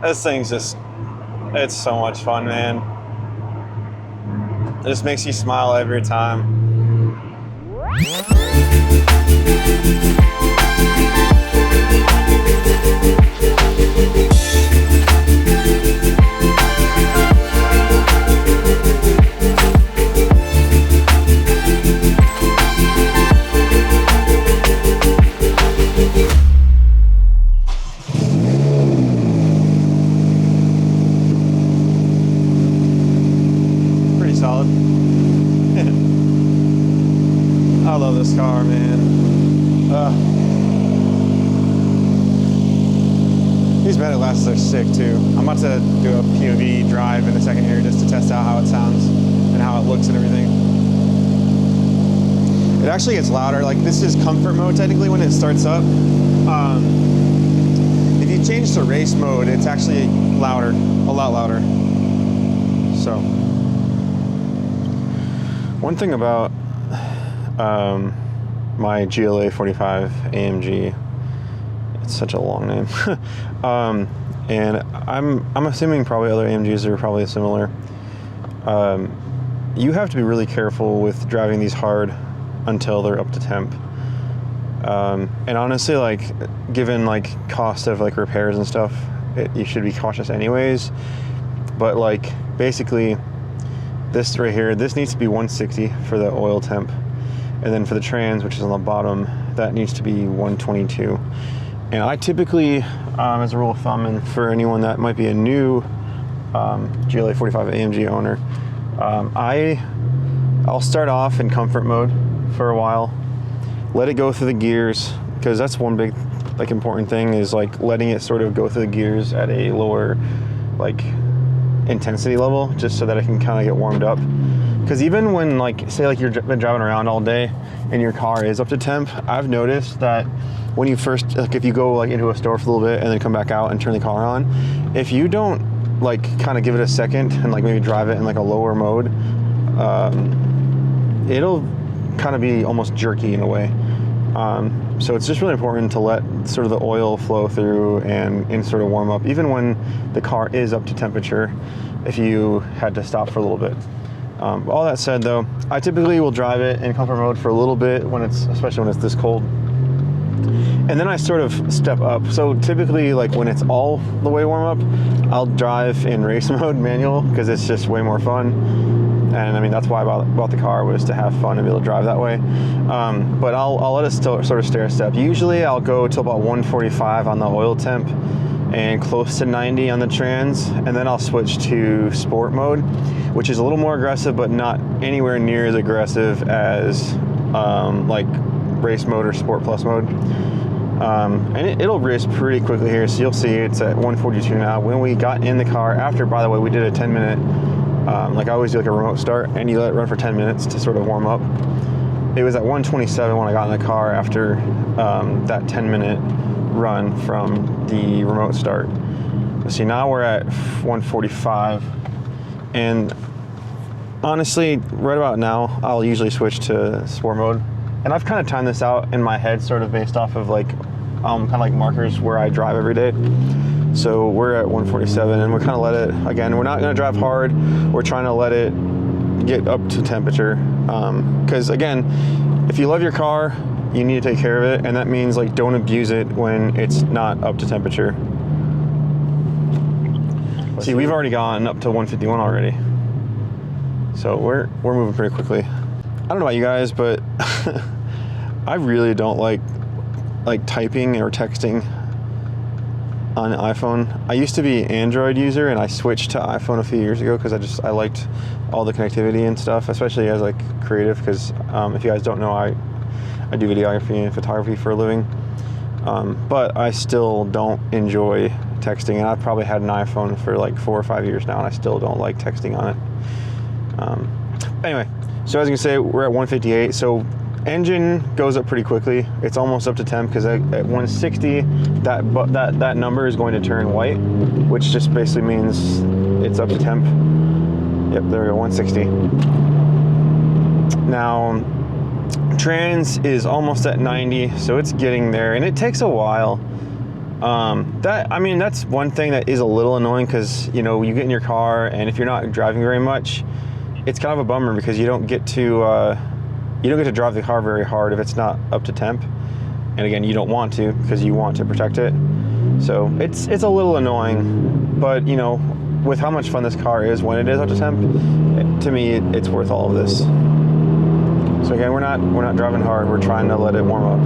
This thing's just, it's so much fun, man. It just makes you smile every time. I love this car, man. These medic glasses are sick too. I'm about to do a POV drive in a second here just to test out how it sounds and how it looks and everything. It actually gets louder. Like, this is comfort mode technically when it starts up. If you change to race mode, it's actually louder, a lot louder. So, one thing about my GLA45AMG, it's such a long name, and I'm assuming probably other AMGs are probably similar. You have to be really careful with driving these hard until they're up to temp. And honestly, like, given like cost of like repairs and stuff, you should be cautious anyways. But like, basically, this right here, this needs to be 160 for the oil temp. And then for the trans, which is on the bottom, that needs to be 122. And I typically, as a rule of thumb, and for anyone that might be a new GLA45AMG owner, I'll start off in comfort mode for a while, let it go through the gears, because that's one big like important thing, is like letting it sort of go through the gears at a lower like intensity level, just so that it can kind of get warmed up. Because even when, like, say like you've been driving around all day and your car is up to temp, I've noticed that when you first, like, if you go like into a store for a little bit and then come back out and turn the car on, if you don't like kind of give it a second and like maybe drive it in like a lower mode, it'll kind of be almost jerky in a way. So it's just really important to let sort of the oil flow through and sort of warm up, even when the car is up to temperature, if you had to stop for a little bit. All that said though, I typically will drive it in comfort mode for a little bit when especially when it's this cold. And then I sort of step up. So typically, like when it's all the way warm up, I'll drive in race mode manual, because it's just way more fun. And I mean, that's why I bought the car, was to have fun and be able to drive that way. But I'll let it still sort of stair step. Usually I'll go to about 145 on the oil temp and close to 90 on the trans, and then I'll switch to sport mode, which is a little more aggressive, but not anywhere near as aggressive as like race mode or sport plus mode. And it'll race pretty quickly here, so you'll see it's at 142 now. When we got in the car, after, by the way, we did a 10-minute, like I always do like a remote start, and you let it run for 10 minutes to sort of warm up. It was at 127 when I got in the car after that 10-minute run from the remote start. See, now we're at 145, and honestly, right about now, I'll usually switch to sport mode. And I've kind of timed this out in my head, sort of based off of like, kind of like markers where I drive every day. So we're at 147, and we're kind of let it, again, we're not going to drive hard. We're trying to let it get up to temperature. Because again, if you love your car, you need to take care of it. And that means like, don't abuse it when it's not up to temperature. See, we've already gone up to 151 already. So we're moving pretty quickly. I don't know about you guys, but I really don't like typing or texting on an iPhone. I used to be an Android user, and I switched to iPhone a few years ago because I liked all the connectivity and stuff, especially as like creative, because if you guys don't know, I do videography and photography for a living. But I still don't enjoy texting, and I've probably had an iPhone for like 4 or 5 years now, and I still don't like texting on it. Anyway, so as you can say, we're at 158. So engine goes up pretty quickly. It's almost up to temp, because at 160, that number is going to turn white, which just basically means it's up to temp. Yep, there we go, 160. Now, trans is almost at 90, so it's getting there, and it takes a while. I mean, that's one thing that is a little annoying, because, you know, you get in your car and if you're not driving very much, it's kind of a bummer because you don't get to drive the car very hard if it's not up to temp. And again, you don't want to, because you want to protect it. So it's a little annoying, but you know, with how much fun this car is when it is up to temp, to me, it's worth all of this. So again, we're not driving hard. We're trying to let it warm up.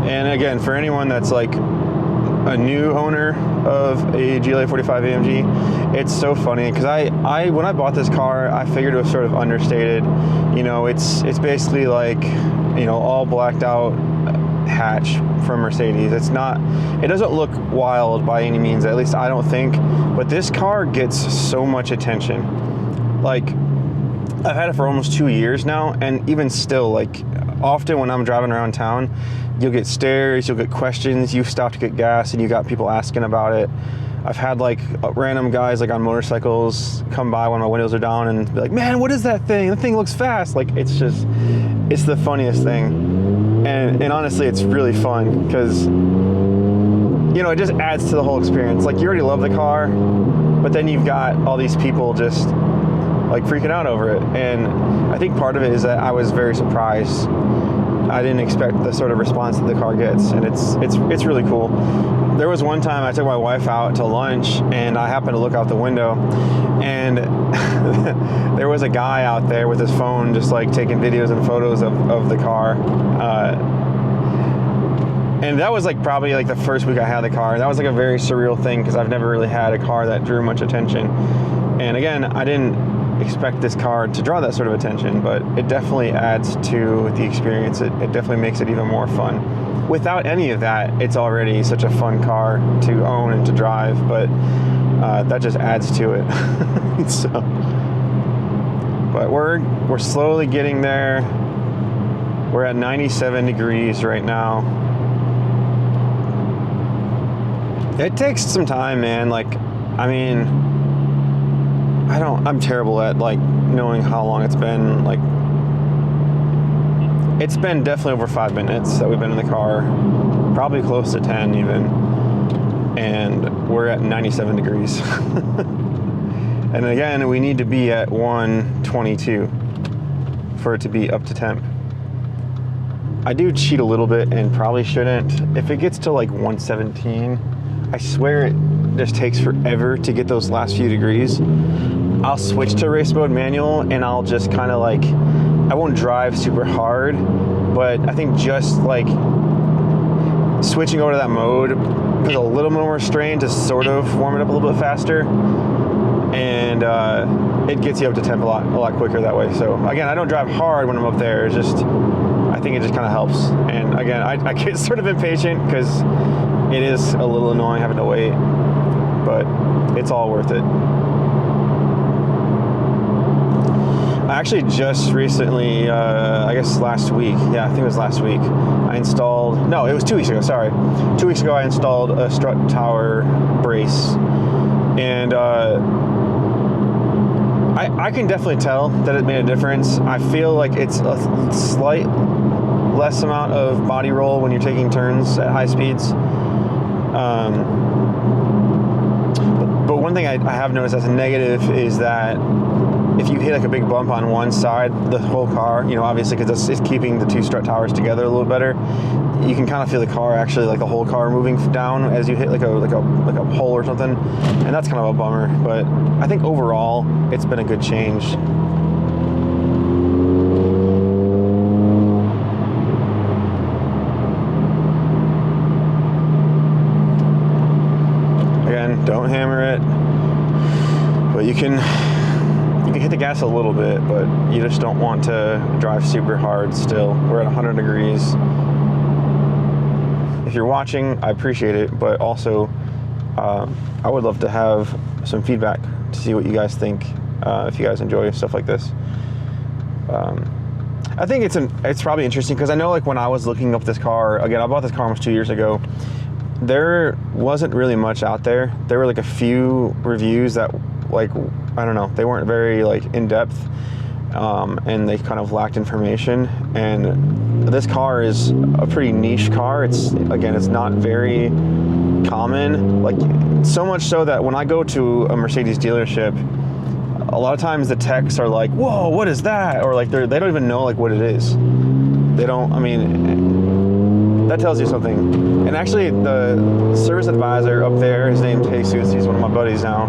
And again, for anyone that's like a new owner of a GLA45AMG, it's so funny because I when I bought this car, I figured it was sort of understated. You know, it's basically like, you know, all blacked out hatch from Mercedes. It doesn't look wild by any means, at least I don't think, but this car gets so much attention. Like, I've had it for almost 2 years now, and even still, like, often when I'm driving around town, you'll get stares, you'll get questions, you stop to get gas and you got people asking about it. I've had like random guys like on motorcycles come by when my windows are down and be like, man, what is that thing? That thing looks fast. Like, it's the funniest thing. And honestly, it's really fun because, you know, it just adds to the whole experience. Like, you already love the car, but then you've got all these people just like freaking out over it. And I think part of it is that I was very surprised. I didn't expect the sort of response that the car gets, and it's really cool. There was one time I took my wife out to lunch, and I happened to look out the window, and there was a guy out there with his phone just like taking videos and photos of the car. And that was like probably like the first week I had the car. That was like a very surreal thing because I've never really had a car that drew much attention. And again, I didn't expect this car to draw that sort of attention, but it definitely adds to the experience. It definitely makes it even more fun. Without any of that, it's already such a fun car to own and to drive, but that just adds to it. So, but we're slowly getting there. We're at 97 degrees right now. It takes some time, man. Like, I mean, I'm terrible at like knowing how long it's been. Like, it's been definitely over 5 minutes that we've been in the car, probably close to 10 even, and we're at 97 degrees. And again, we need to be at 122 for it to be up to temp. I do cheat a little bit and probably shouldn't. If it gets to like 117, I swear it just takes forever to get those last few degrees. I'll switch to race mode manual and I'll just kind of like, I won't drive super hard, but I think just like switching over to that mode puts a little more strain to sort of warm it up a little bit faster, and it gets you up to temp a lot quicker that way. So again, I don't drive hard when I'm up there. It's just, I think it just kind of helps. And again, I get sort of impatient because it is a little annoying having to wait, but it's all worth it. I actually just recently, I guess last week, yeah, I think it was last week, I installed, no, it was 2 weeks ago, sorry. 2 weeks ago I installed a strut tower brace, and I can definitely tell that it made a difference. I feel like it's a slight less amount of body roll when you're taking turns at high speeds. But one thing I have noticed as a negative is that if you hit like a big bump on one side, the whole car, you know, obviously because it's keeping the two strut towers together a little better, you can kind of feel the car actually, like the whole car moving down as you hit like a hole or something, and that's kind of a bummer. But I think overall, it's been a good change. Again, don't hammer it, but you can hit the gas a little bit, but you just don't want to drive super hard still. We're at 100 degrees. If you're watching, I appreciate it, but also I would love to have some feedback to see what you guys think, if you guys enjoy stuff like this. I think it's probably interesting because I know, like, when I was looking up this car, again, I bought this car almost 2 years ago, there wasn't really much out there. There were like a few reviews that like, I don't know, they weren't very like in depth, and they kind of lacked information. And this car is a pretty niche car. It's not very common, like so much so that when I go to a Mercedes dealership, a lot of times the techs are like, whoa, what is that? Or like they don't even know like what it is. They don't, I mean, that tells you something. And actually the service advisor up there, his name's Jesus, he's one of my buddies now.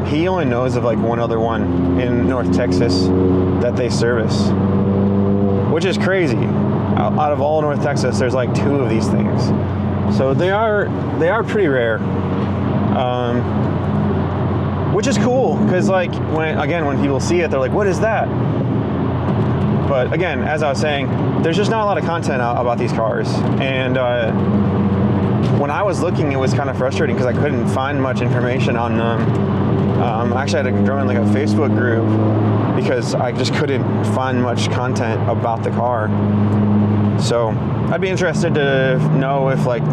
He only knows of like one other one in North Texas that they service, which is crazy. Out of all North Texas, there's like 2 of these things. So they are pretty rare. Which is cool, because like when people see it, they're like, what is that? But again, as I was saying, there's just not a lot of content out about these cars. And when I was looking, it was kind of frustrating because I couldn't find much information on them. I actually had to join like a Facebook group because I just couldn't find much content about the car. So I'd be interested to know if like,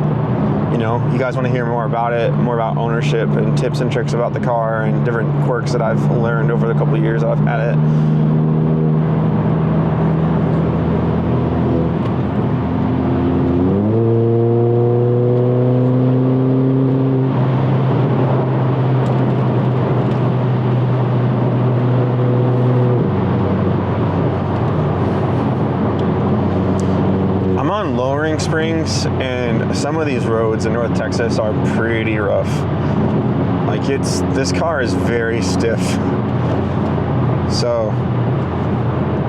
you know, you guys want to hear more about it, more about ownership and tips and tricks about the car and different quirks that I've learned over the couple of years I've had it. Springs, and some of these roads in North Texas are pretty rough. Like this car is very stiff. So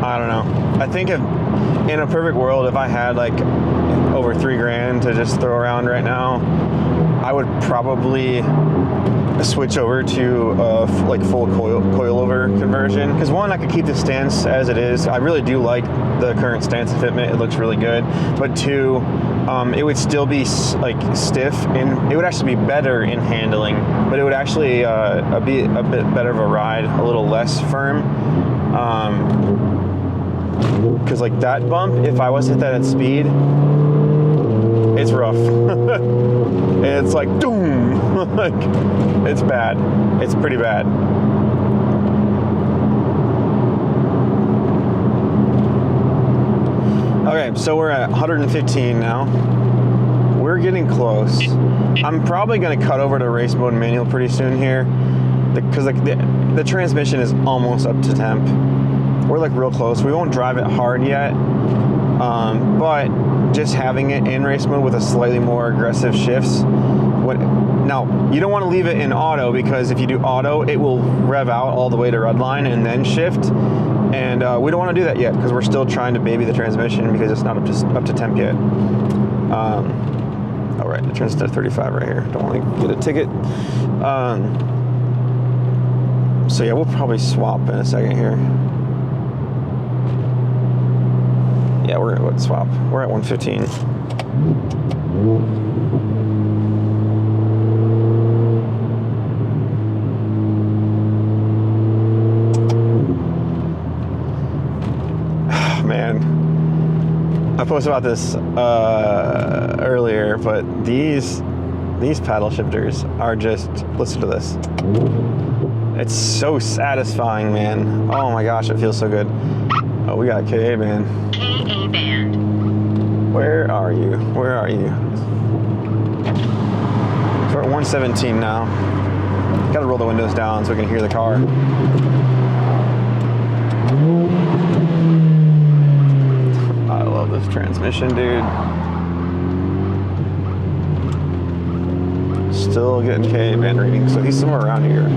I don't know. I think if in a perfect world, if I had like over $3,000 to just throw around right now, I would probably switch over to like full coilover conversion, because one, I could keep the stance as it is. I really do like the current stance and fitment. It looks really good. But 2, it would still be like stiff, and it would actually be better in handling, but it would actually be a bit better of a ride, a little less firm. Because like that bump, if I was to hit that at speed, it's rough. It's like doom. Like it's bad. It's pretty bad. Okay, so we're at 115 now. We're getting close. I'm probably going to cut over to race mode manual pretty soon here, because like the transmission is almost up to temp. We're like real close. We won't drive it hard yet, but just having it in race mode with a slightly more aggressive shifts. Now, you don't want to leave it in auto, because if you do auto, it will rev out all the way to redline and then shift. And we don't want to do that yet, because we're still trying to baby the transmission because it's not up to temp yet. All right, it turns to 35 right here. Don't want to get a ticket. So yeah, we'll probably swap in a second here. Yeah, we're at swap. We're at 115. Man, I posted about this earlier, but these paddle shifters are just, listen to this. It's so satisfying, man. Oh my gosh, it feels so good. Oh, we got KA band. KA band. Where are you? Where are you? So we're at 117 now. Gotta roll the windows down so we can hear the car. I love this transmission, dude. Still getting KA band readings, so he's somewhere around here.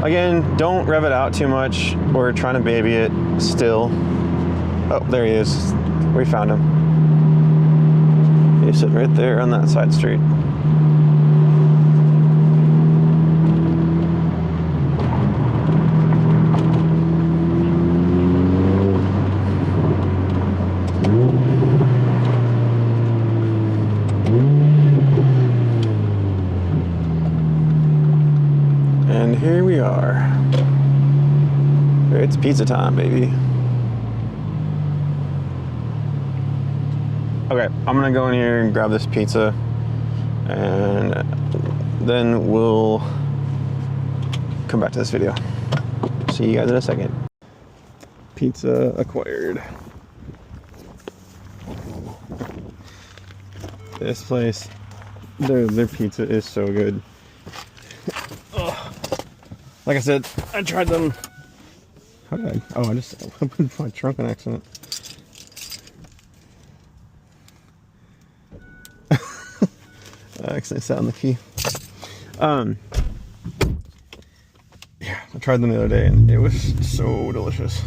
Again, don't rev it out too much. We're trying to baby it still. Oh, there he is. We found him. He's sitting right there on that side street. And here we are. It's pizza time, baby. Okay, I'm gonna go in here and grab this pizza and then we'll come back to this video. See you guys in a second. Pizza acquired. This place, their pizza is so good. Like I said, I tried them. How did I? Oh, I just opened my trunk on accident. I accidentally sat on the key. Yeah, I tried them the other day and it was so delicious.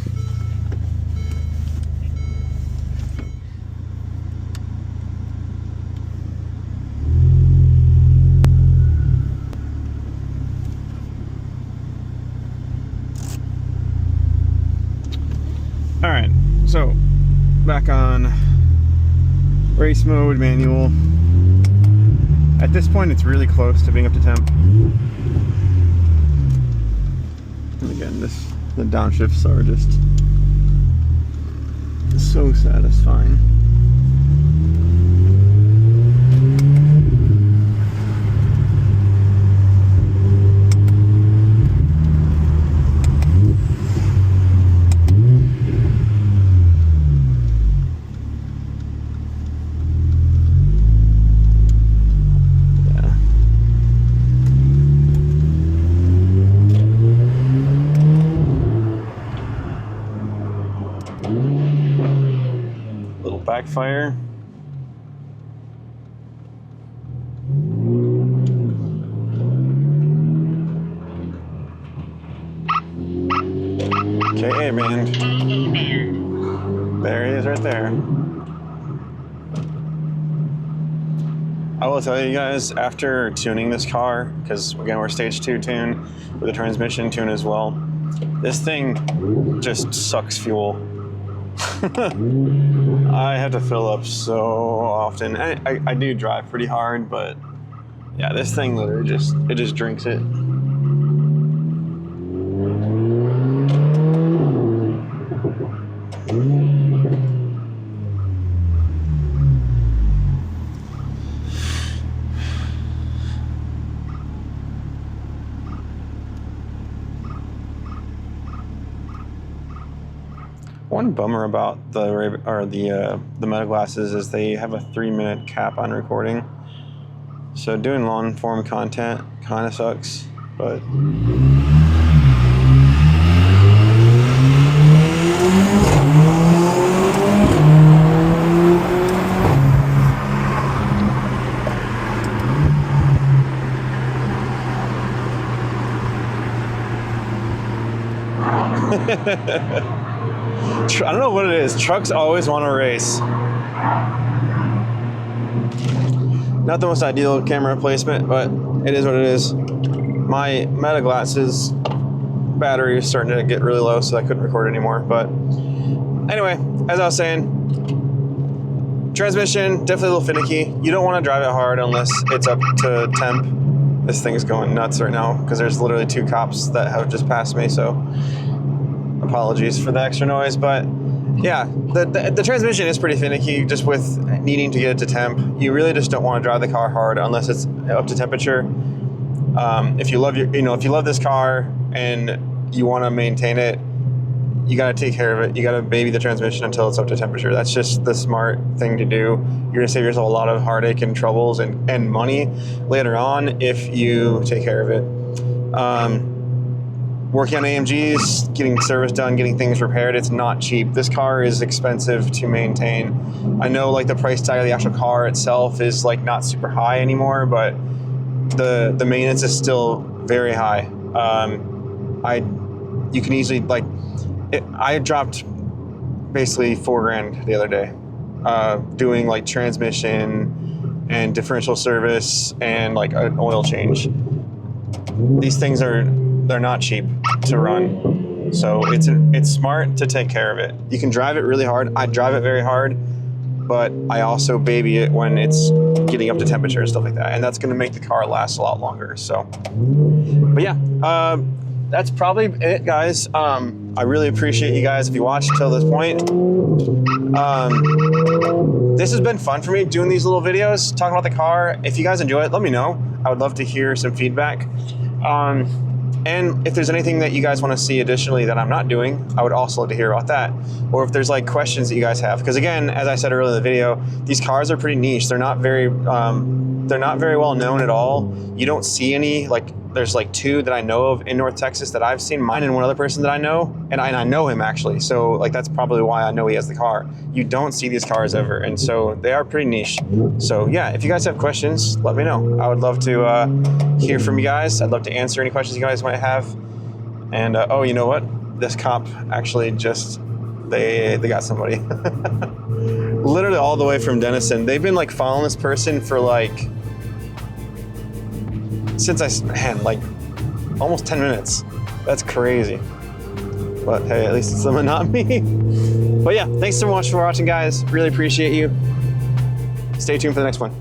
All right, so back on race mode, manual. At this point, it's really close to being up to temp. And again, the downshifts are just so satisfying. Backfire. Okay, man. There he is right there. I will tell you guys, after tuning this car, because again, we're stage 2 tune with a transmission tune as well, this thing just sucks fuel. I have to fill up so often. I do drive pretty hard, but yeah, this thing literally just drinks it. One bummer about the Meta glasses is they have a 3-minute cap on recording. So doing long form content kind of sucks, but I don't know what it is. Trucks always want to race. Not the most ideal camera placement, but it is what it is. My Meta glasses battery is starting to get really low, so I couldn't record anymore. But anyway, as I was saying, transmission, definitely a little finicky. You don't want to drive it hard unless it's up to temp. This thing is going nuts right now because there's literally 2 cops that have just passed me, so apologies for the extra noise. But yeah, the transmission is pretty finicky just with needing to get it to temp. You really just don't want to drive the car hard unless it's up to temperature. If you love if you love this car and you want to maintain it, you got to take care of it. You got to baby the transmission until it's up to temperature. That's just the smart thing to do. You're going to save yourself a lot of heartache and troubles and money later on if you take care of it. Working on AMGs, getting service done, getting things repaired, it's not cheap. This car is expensive to maintain. I know like the price tag of the actual car itself is like not super high anymore, but the maintenance is still very high. You can easily I dropped basically $4,000 the other day, doing like transmission and differential service and like an oil change. These things they're not cheap to run, so it's smart to take care of it. You can drive it really hard. I drive it very hard, but I also baby it when it's getting up to temperature and stuff like that, and that's going to make the car last a lot longer. So, but yeah, that's probably it, guys. I really appreciate you guys if you watched until this point. this has been fun for me doing these little videos, talking about the car. If you guys enjoy it, let me know. I would love to hear some feedback. And if there's anything that you guys want to see additionally that I'm not doing, I would also love to hear about that. Or if there's like questions that you guys have. Because again, as I said earlier in the video, these cars are pretty niche. They're not very well known at all. You don't see any, like there's like 2 that I know of in North Texas that I've seen, mine and one other person that I know, and I know him actually. So like that's probably why I know he has the car. You don't see these cars ever, and so they are pretty niche. So yeah, if you guys have questions, let me know. I would love to hear from you guys. I'd love to answer any questions you guys might have. And oh, you know what? This cop actually just, they got somebody. Literally all the way from Denison. They've been like following this person for like, like almost 10 minutes. That's crazy. But hey, at least it's them and not me. But yeah, thanks so much for watching, guys. Really appreciate you. Stay tuned for the next one.